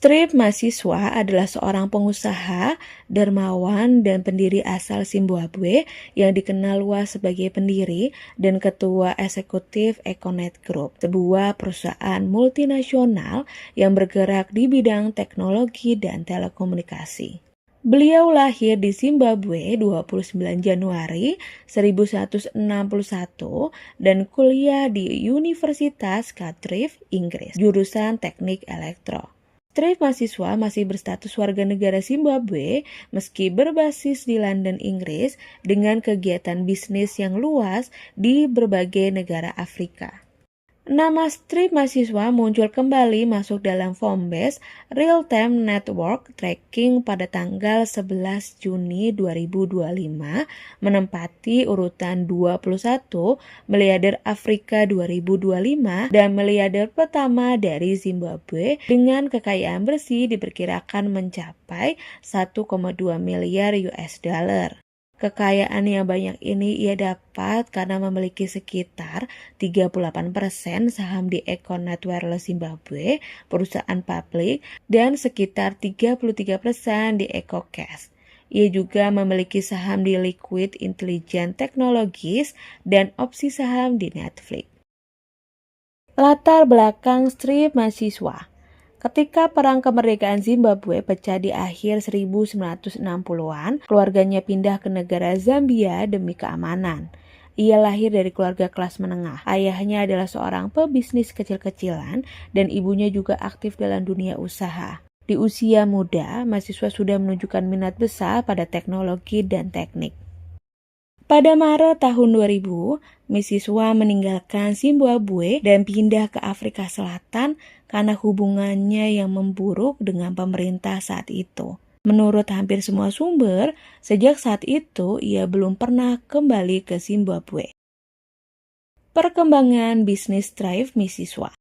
Strip mahasiswa adalah seorang pengusaha, dermawan, dan pendiri asal Zimbabwe yang dikenal luas sebagai pendiri dan ketua eksekutif Econet Group, sebuah perusahaan multinasional yang bergerak di bidang teknologi dan telekomunikasi. Beliau lahir di Zimbabwe 29 Januari 1161 dan kuliah di Universitas Cardiff, Inggris, jurusan Teknik Elektro. Strip mahasiswa masih berstatus warga negara Zimbabwe meski berbasis di London, Inggris dengan kegiatan bisnis yang luas di berbagai negara Afrika. Nama Strip mahasiswa muncul kembali masuk dalam Forbes Real-Time Network Tracking pada tanggal 11 Juni 2025, menempati urutan 21 miliarder Afrika 2025 dan miliarder pertama dari Zimbabwe dengan kekayaan bersih diperkirakan mencapai 1,2 miliar US dollar. Kekayaan yang banyak ini ia dapat karena memiliki sekitar 38% saham di Econet Wireless Zimbabwe, perusahaan publik, dan sekitar 33% di EcoCash. Ia juga memiliki saham di Liquid Intelligent Technologies dan opsi saham di Netflix. Latar belakang Strip mahasiswa. Ketika Perang Kemerdekaan Zimbabwe pecah di akhir 1960-an, keluarganya pindah ke negara Zambia demi keamanan. Ia lahir dari keluarga kelas menengah. Ayahnya adalah seorang pebisnis kecil-kecilan dan ibunya juga aktif dalam dunia usaha. Di usia muda, mahasiswa sudah menunjukkan minat besar pada teknologi dan teknik. Pada Maret tahun 2000, mahasiswa meninggalkan Zimbabwe dan pindah ke Afrika Selatan karena hubungannya yang memburuk dengan pemerintah saat itu. Menurut hampir semua sumber, sejak saat itu ia belum pernah kembali ke Zimbabwe. Perkembangan bisnis Strip mahasiswa.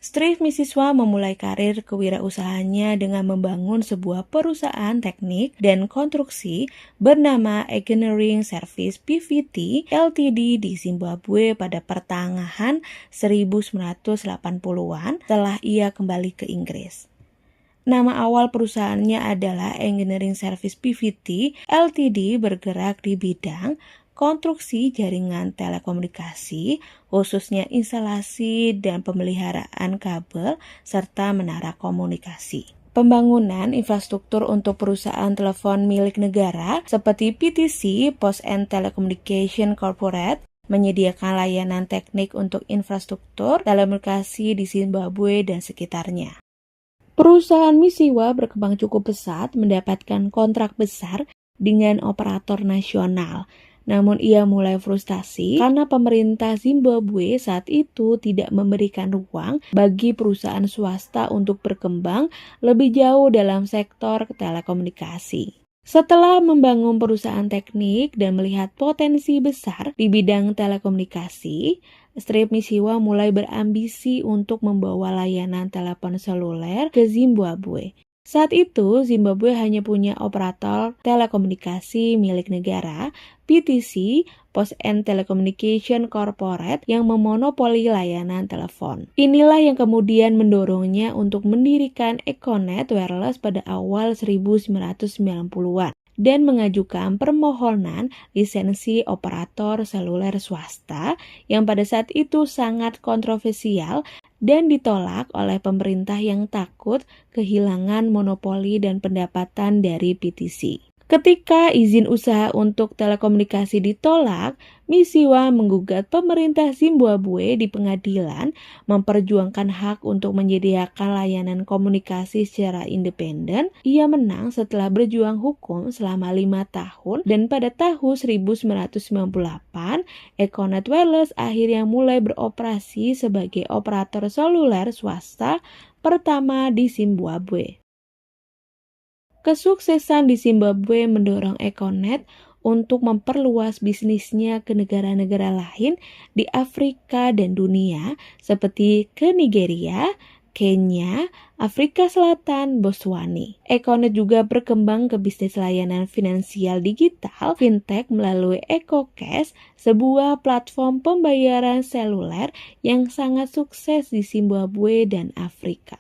Strip mahasiswa memulai karir kewirausahaannya dengan membangun sebuah perusahaan teknik dan konstruksi bernama Engineering Service PVT Ltd di Zimbabwe pada pertengahan 1980-an setelah ia kembali ke Inggris. Nama awal perusahaannya adalah Engineering Service PVT Ltd bergerak di bidang konstruksi jaringan telekomunikasi, khususnya instalasi dan pemeliharaan kabel serta menara komunikasi. Pembangunan infrastruktur untuk perusahaan telepon milik negara seperti PTC, Post and Telecommunication Corporate, menyediakan layanan teknik untuk infrastruktur telekomunikasi di Zimbabwe dan sekitarnya. Perusahaan mahasiswa berkembang cukup pesat, mendapatkan kontrak besar dengan operator nasional. Namun ia mulai frustasi karena pemerintah Zimbabwe saat itu tidak memberikan ruang bagi perusahaan swasta untuk berkembang lebih jauh dalam sektor telekomunikasi. Setelah membangun perusahaan teknik dan melihat potensi besar di bidang telekomunikasi, Strip mahasiswa mulai berambisi untuk membawa layanan telepon seluler ke Zimbabwe. Saat itu, Zimbabwe hanya punya operator telekomunikasi milik negara, PTC, Post and Telecommunication Corporate, yang memonopoli layanan telepon. Inilah yang kemudian mendorongnya untuk mendirikan Econet Wireless pada awal 1990-an dan mengajukan permohonan lisensi operator seluler swasta yang pada saat itu sangat kontroversial dan ditolak oleh pemerintah yang takut kehilangan monopoli dan pendapatan dari PTC. Ketika izin usaha untuk telekomunikasi ditolak, mahasiswa menggugat pemerintah Zimbabwe di pengadilan, memperjuangkan hak untuk menyediakan layanan komunikasi secara independen. Ia menang setelah berjuang hukum selama 5 tahun dan pada tahun 1998, Econet Wireless akhirnya mulai beroperasi sebagai operator seluler swasta pertama di Zimbabwe. Kesuksesan di Zimbabwe mendorong Econet untuk memperluas bisnisnya ke negara-negara lain di Afrika dan dunia seperti ke Nigeria, Kenya, Afrika Selatan, Botswana. Econet juga berkembang ke bisnis layanan finansial digital, fintech melalui EcoCash, sebuah platform pembayaran seluler yang sangat sukses di Zimbabwe dan Afrika.